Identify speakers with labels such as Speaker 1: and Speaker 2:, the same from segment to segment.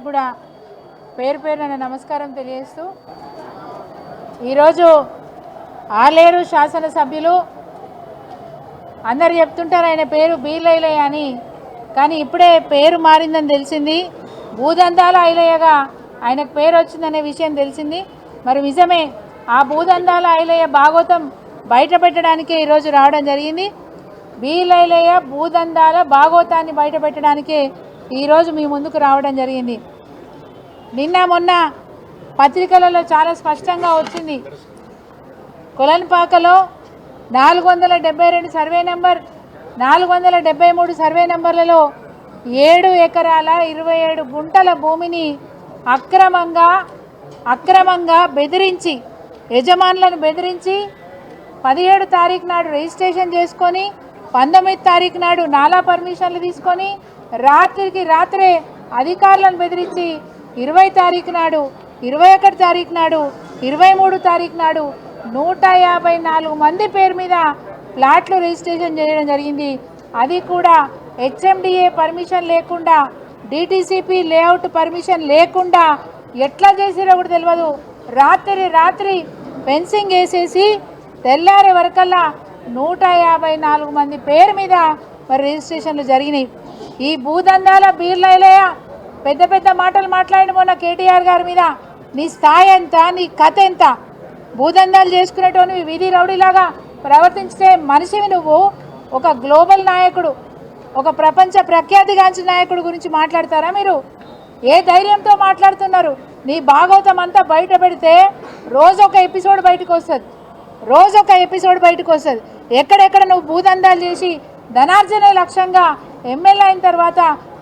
Speaker 1: అందరికి కూడా పేరు పేరున నమస్కారం తెలియజేస్తూ ఈరోజు ఆలేరు శాసనసభ్యులు అందరు చెప్తుంటారు ఆయన పేరు బీర్లైలయ్య అని, కానీ ఇప్పుడే పేరు మారిందని తెలిసింది. భూదందాల ఐలయ్యగా ఆయనకు పేరు వచ్చిందనే విషయం తెలిసింది. మరి నిజమే, ఆ భూదందాల ఐలయ్య భాగవతం బయట పెట్టడానికే ఈరోజు రావడం జరిగింది. బీర్లైలయ్య భూదందాల భాగవతాన్ని బయట పెట్టడానికే ఈరోజు మీ ముందుకు రావడం జరిగింది. నిన్న మొన్న పత్రికలలో చాలా స్పష్టంగా వచ్చింది. కొలన్పాకలో 472 సర్వే నెంబర్, 473 సర్వే నెంబర్లలో 7 ఎకరాల 27 గుంటల భూమిని అక్రమంగా బెదిరించి, యజమానులను బెదిరించి 17 తారీఖు నాడు రిజిస్ట్రేషన్ చేసుకొని 19 తారీఖు నాడు నాలా పర్మిషన్లు తీసుకొని రాత్రికి రాత్రే అధికారులను బెదిరించి 20 తారీఖు నాడు, 21 తారీఖు నాడు, 23 తారీఖు నాడు 154 మంది పేరు మీద ప్లాట్లు రిజిస్ట్రేషన్ చేయడం జరిగింది. అది కూడా హెచ్ఎండిఏ పర్మిషన్ లేకుండా, డిటిసిపి లేఅవుట్ పర్మిషన్ లేకుండా ఎట్లా చేసిరో కూడా తెలియదు. రాత్రి ఫెన్సింగ్ వేసేసి తెల్లారే వరకల్లా 154 మంది పేరు మీద మరి రిజిస్ట్రేషన్లు జరిగినాయి. ఈ భూదందాల బీర్లైలయ్య పెద్ద పెద్ద మాటలు మాట్లాడిన మొన్న కేటీఆర్ గారి మీద. నీ స్థాయి ఎంత, నీ కథ ఎంత? భూదందాలు చేసుకునేటోని వీధి రౌడీలాగా ప్రవర్తించే మనిషివి నువ్వు. ఒక గ్లోబల్ నాయకుడు, ఒక ప్రపంచ ప్రఖ్యాతిగాంచిన నాయకుడు గురించి మాట్లాడతారా మీరు? ఏ ధైర్యంతో మాట్లాడుతున్నారు? నీ భాగవతం అంతా బయట పెడితే రోజొక ఎపిసోడ్ బయటకు వస్తుంది. ఎక్కడెక్కడ నువ్వు భూదందాలు చేసి ధనార్జనే లక్ష్యంగా ఎమ్మెల్యే అయిన తర్వాత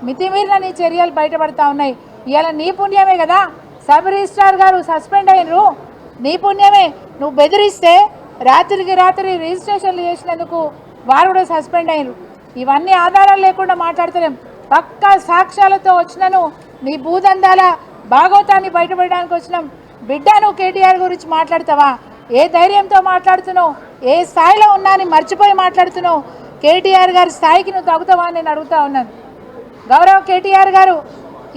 Speaker 1: మితిమీరిన నీ చర్యలు బయటపడతా ఉన్నాయి. ఇవాళ నీ పుణ్యమే కదా సబ్ రిజిస్ట్రార్ గారు సస్పెండ్ అయినరు. నీ పుణ్యమే. నువ్వు బెదిరిస్తే రాత్రికి రాత్రి రిజిస్ట్రేషన్లు చేసినందుకు వారు కూడా సస్పెండ్ అయినరు. ఇవన్నీ ఆధారాలు లేకుండా మాట్లాడతలేం. పక్కా సాక్ష్యాలతో వచ్చినాను. నీ భూదందాల భాగవతాన్ని బయటపడడానికి వచ్చినాం. బిడ్డ, నువ్వు కేటీఆర్ గురించి మాట్లాడతావా? ఏ ధైర్యంతో మాట్లాడుతున్నావు? ఏ స్థాయిలో ఉన్నా అని మర్చిపోయి మాట్లాడుతున్నావు? కేటీఆర్ గారి స్థాయికి నువ్వు తగ్గుతావా అని నేను అడుగుతా ఉన్నాను. గౌరవ కేటీఆర్ గారు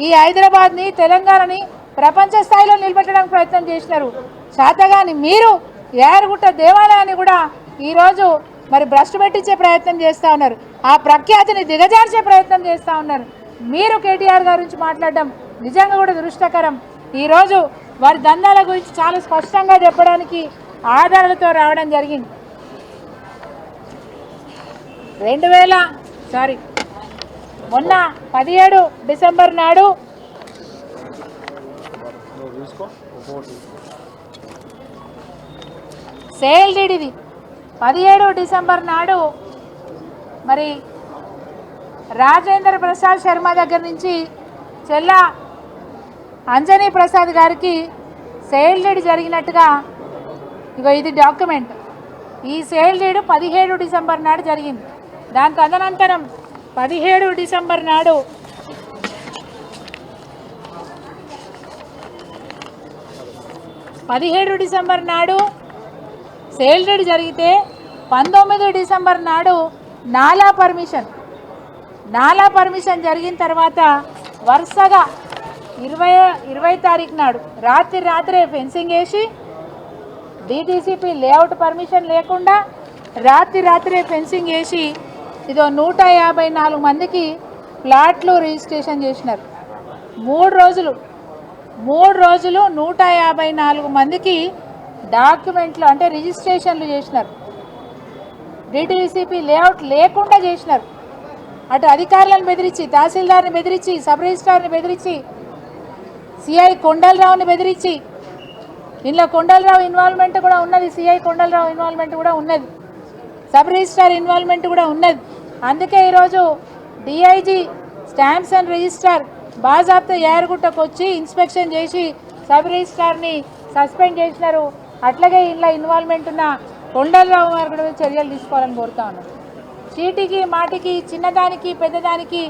Speaker 1: ఈ హైదరాబాద్ని, తెలంగాణని ప్రపంచ స్థాయిలో నిలబెట్టడానికి ప్రయత్నం చేసినారు. శాతగాని మీరు యారుగుట్ట దేవాలయాన్ని కూడా ఈరోజు మరి భ్రష్టు పెట్టించే ప్రయత్నం చేస్తూ ఉన్నారు. ఆ ప్రఖ్యాతిని దిగజార్చే ప్రయత్నం చేస్తూ ఉన్నారు. మీరు కేటీఆర్ గారి గురించి మాట్లాడడం నిజంగా కూడా దురదృష్టకరం. ఈరోజు వారి దందాల గురించి చాలా స్పష్టంగా చెప్పడానికి ఆధారాలతో రావడం జరిగింది. మొన్న 17 డిసెంబర్ నాడు సేల్ డీడ్ ఇది. 17 డిసెంబర్ నాడు మరి రాజేంద్ర ప్రసాద్ శర్మ దగ్గర నుంచి చెల్లా అంజనీ ప్రసాద్ గారికి సేల్ డీడ్ జరిగినట్టుగా ఇగో ఇది డాక్యుమెంట్. ఈ సేల్ డీడ్ 17 డిసెంబర్ నాడు జరిగింది. దాని తదనంతరం 17 డిసెంబర్ నాడు సేల్ డీడ్ జరిగితే 19 డిసెంబర్ నాడు నాలా పర్మిషన్ జరిగిన తర్వాత వరుసగా 20 తారీఖు నాడు రాత్రే ఫెన్సింగ్ వేసి, డిటిసిపి లేఅవుట్ పర్మిషన్ లేకుండా రాత్రే ఫెన్సింగ్ వేసి ఇదో 154 మందికి ప్లాట్లు రిజిస్ట్రేషన్ చేసినారు. 3 రోజులు 154 మందికి డాక్యుమెంట్లు అంటే రిజిస్ట్రేషన్లు చేసినారు. డిటిసిపి లేఅవుట్ లేకుండా చేసినారు. అటు అధికారులను బెదిరించి, తహసీల్దార్ని బెదిరించి, సబ్ రిజిస్ట్రార్ని బెదిరించి, సిఐ కొండలరావుని బెదిరించి, ఇందులో కొండలరావు ఇన్వాల్వ్మెంట్ కూడా ఉన్నది, సిఐ కొండలరావు ఇన్వాల్వ్మెంట్ కూడా ఉన్నది, సబ్ రిజిస్ట్రార్ ఇన్వాల్వ్మెంట్ కూడా ఉన్నది. అందుకే ఈరోజు డిఐజీ స్టాంప్స్ అండ్ రిజిస్ట్రార్ బాజాబ్తా యారుగుట్టకు వచ్చి ఇన్స్పెక్షన్ చేసి సబ్ రిజిస్ట్రార్ని సస్పెండ్ చేసినారు. అట్లాగే ఇంట్లో ఇన్వాల్వ్మెంట్ ఉన్న కొండలరావు గారు కూడా చర్యలు తీసుకోవాలని కోరుతా ఉన్నారు. చీటికి మాటికి, చిన్నదానికి పెద్దదానికి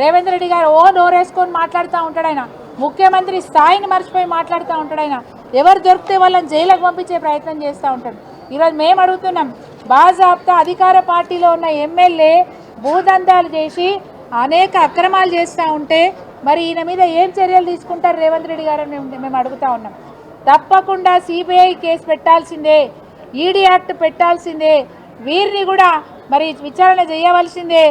Speaker 1: రేవంత్ రెడ్డి గారు నోరేసుకొని మాట్లాడుతూ ఉంటాడు. ఆయన ముఖ్యమంత్రి స్థాయిని మర్చిపోయి మాట్లాడుతూ ఉంటాడు. ఆయన ఎవరు దొరికితే వాళ్ళని జైలుకు పంపించే ప్రయత్నం చేస్తూ ఉంటాడు. ఈరోజు మేము అడుగుతున్నాం, బాజాబ్తా అధికార పార్టీలో ఉన్న ఎమ్మెల్యే భూదందాలు చేసి అనేక అక్రమాలు చేస్తూ ఉంటే మరి ఈయన మీద ఏం చర్యలు తీసుకుంటారు రేవంత్ రెడ్డి గారు అని మేము అడుగుతా ఉన్నాం. తప్పకుండా సిబిఐ కేసు పెట్టాల్సిందే, ఈడీ యాక్ట్ పెట్టాల్సిందే, వీరిని కూడా మరి విచారణ చేయవలసిందే.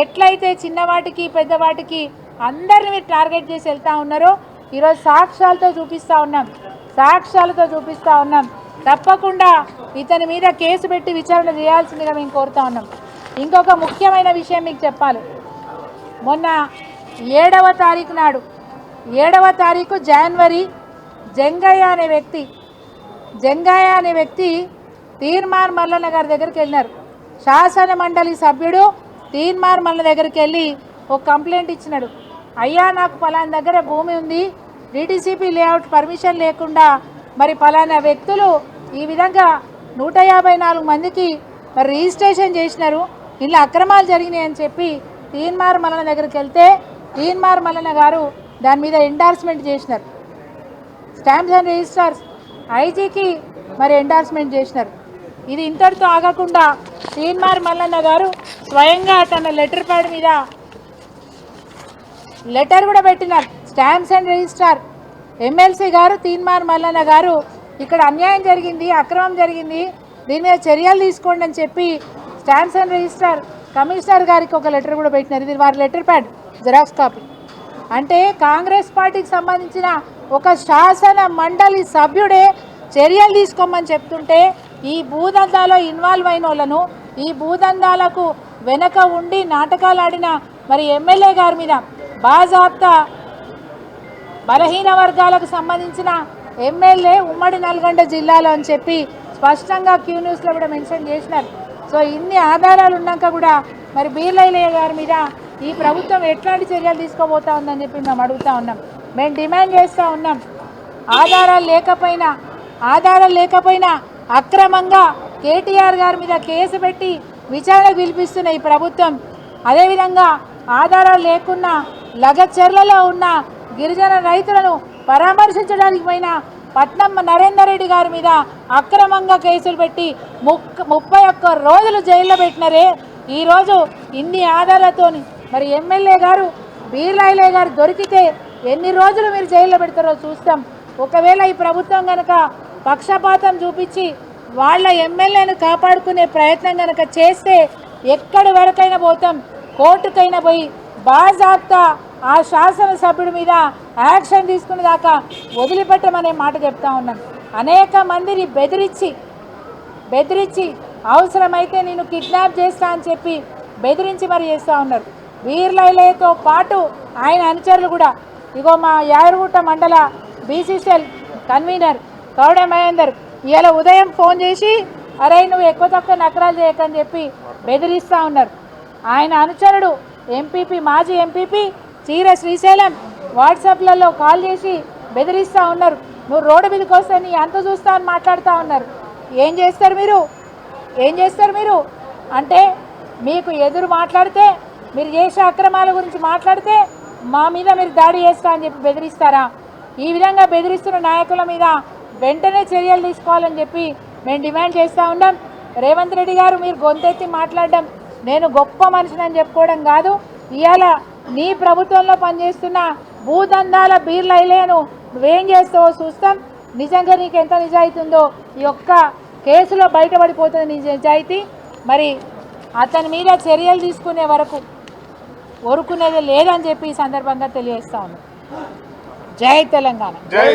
Speaker 1: ఎట్లయితే చిన్నవాటికి పెద్దవాటికి అందరిని మీరు టార్గెట్ చేసి వెళ్తూ ఉన్నారో ఈరోజు సాక్ష్యాలతో చూపిస్తూ ఉన్నాం. తప్పకుండా ఇతని మీద కేసు పెట్టి విచారణ చేయాల్సిందిగా మేము కోరుతా ఉన్నాం. ఇంకొక ముఖ్యమైన విషయం మీకు చెప్పాలి. మొన్న 7వ తారీఖు జనవరి జంగయ్య అనే వ్యక్తి తీర్మార్ మల్లన్న గారి దగ్గరికి వెళ్ళినారు. శాసన మండలి సభ్యుడు తీర్మార్ మల్లన్న దగ్గరికి వెళ్ళి ఒక కంప్లైంట్ ఇచ్చినాడు. అయ్యా, నాకు పలానా దగ్గర భూమి ఉంది, డిటిసిపి లేఅవుట్ పర్మిషన్ లేకుండా మరి పలానా వ్యక్తులు ఈ విధంగా 154 మందికి మరి రిజిస్ట్రేషన్ చేసినారు, ఇలా అక్రమాలు జరిగినాయని చెప్పి తీన్మార్ మల్లన్న దగ్గరికి వెళ్తే తీన్మార్ మల్లన్న గారు దాని మీద ఎండార్స్మెంట్ చేసినారు. స్టాంప్స్ అండ్ రిజిస్టర్స్ ఐజీకి మరి ఎండార్స్మెంట్ చేసినారు. ఇది ఇంతటితో ఆగకుండా తీన్మార్ మల్లన్న గారు స్వయంగా తన లెటర్ ప్యాడ్ మీద లెటర్ కూడా పెట్టినారు. స్టాంప్స్ అండ్ రిజిస్టర్ ఎమ్మెల్సీ గారు తీన్మార్ మల్లన్న గారు ఇక్కడ అన్యాయం జరిగింది, అక్రమం జరిగింది, దీని మీద చర్యలు తీసుకోండి అని చెప్పి స్టాంప్స్ అండ్ రిజిస్టర్ కమిషనర్ గారికి ఒక లెటర్ కూడా పెట్టినారు. ఇది వారి లెటర్ ప్యాడ్ జిరాక్స్ కాపీ. అంటే కాంగ్రెస్ పార్టీకి సంబంధించిన ఒక శాసన మండలి సభ్యుడే చర్యలు తీసుకోమని చెప్తుంటే ఈ భూదందాలో ఇన్వాల్వ్ అయిన వాళ్ళను, ఈ భూదందాలకు వెనక ఉండి నాటకాలు ఆడిన మరి ఎమ్మెల్యే గారి మీద బాజాప్తా బలహీన వర్గాలకు సంబంధించిన ఎమ్మెల్యే ఉమ్మడి నల్గొండ జిల్లాలో అని చెప్పి స్పష్టంగా క్యూ న్యూస్లో కూడా మెన్షన్ చేసినారు. సో ఇన్ని ఆధారాలు ఉన్నాక కూడా మరి బీర్లైలయ్య గారి మీద ఈ ప్రభుత్వం ఎట్లాంటి చర్యలు తీసుకోబోతా ఉందని చెప్పి మేము అడుగుతా ఉన్నాం. మేము డిమాండ్ చేస్తూ ఉన్నాం, ఆధారాలు లేకపోయినా అక్రమంగా కేటీఆర్ గారి మీద కేసు పెట్టి విచారణకు పిలిపిస్తున్న ఈ ప్రభుత్వం, అదేవిధంగా ఆధారాలు లేకున్నా లగచర్లలో ఉన్న గిరిజన రైతులను పరామర్శించడానికి పోయిన పట్నం నరేందర్ రెడ్డి గారి మీద అక్రమంగా కేసులు పెట్టి 31 రోజులు జైల్లో పెట్టినారే. ఈరోజు ఇన్ని ఆధారాలతోని మరి ఎమ్మెల్యే గారు బీర్లైలయ్య గారు దొరికితే ఎన్ని రోజులు మీరు జైల్లో పెడతారో చూస్తాం. ఒకవేళ ఈ ప్రభుత్వం కనుక పక్షపాతం చూపించి వాళ్ళ ఎమ్మెల్యేను కాపాడుకునే ప్రయత్నం కనుక చేస్తే ఎక్కడి వరకైనా పోతాం, కోర్టుకైనా పోయి బాజాప్తా ఆ శాసనసభ్యుడి మీద యాక్షన్ తీసుకునే దాకా వదిలిపెట్టమనే మాట చెప్తా ఉన్నాం. అనేక మందిని బెదిరించి అవసరమైతే నేను కిడ్నాప్ చేస్తా అని చెప్పి బెదిరించి మరి చేస్తూ ఉన్నారు. బీర్లైలయ్యతో పాటు ఆయన అనుచరులు కూడా. ఇగో మా యాదగిరిగుట్ట మండల బీసీసీఎల్ కన్వీనర్ కౌడ మహేందర్ ఇవాళ ఉదయం ఫోన్ చేసి అరే నువ్వు ఎక్కువ తక్కువ నకరాలు చేయకని చెప్పి బెదిరిస్తూ ఉన్నారు. ఆయన అనుచరుడు మాజీ ఎంపీపీ చీర శ్రీశైలం వాట్సాప్లలో కాల్ చేసి బెదిరిస్తూ ఉన్నారు. నువ్వు రోడ్డు మీదకి వస్తే నీ అంత చూస్తా అని మాట్లాడుతూ ఉన్నారు. ఏం చేస్తారు మీరు అంటే మీకు ఎదురు మాట్లాడితే, మీరు చేసే అక్రమాల గురించి మాట్లాడితే మా మీద మీరు దాడి చేస్తా అని చెప్పి బెదిరిస్తారా? ఈ విధంగా బెదిరిస్తున్న నాయకుల మీద వెంటనే చర్యలు తీసుకోవాలని చెప్పి మేము డిమాండ్ చేస్తూ ఉన్నాం. రేవంత్ రెడ్డి గారు మీరు గొంతెత్తి మాట్లాడడం, నేను గొప్ప మనిషిని అని చెప్పుకోవడం కాదు. ఇవాళ నీ ప్రభుత్వంలో పనిచేస్తున్న భూదందాల బీర్లైలయ్యను నువ్వేం చేస్తావో చూస్తాం. నిజంగా నీకు ఎంత నిజాయితీ ఉందో ఈ ఒక్క కేసులో బయటపడిపోతుంది నీ నిజాయితీ. మరి అతని మీద చర్యలు తీసుకునే వరకు ఊరుకునేది లేదని చెప్పి ఈ సందర్భంగా తెలియజేస్తా ఉన్నాం. జై తెలంగాణ.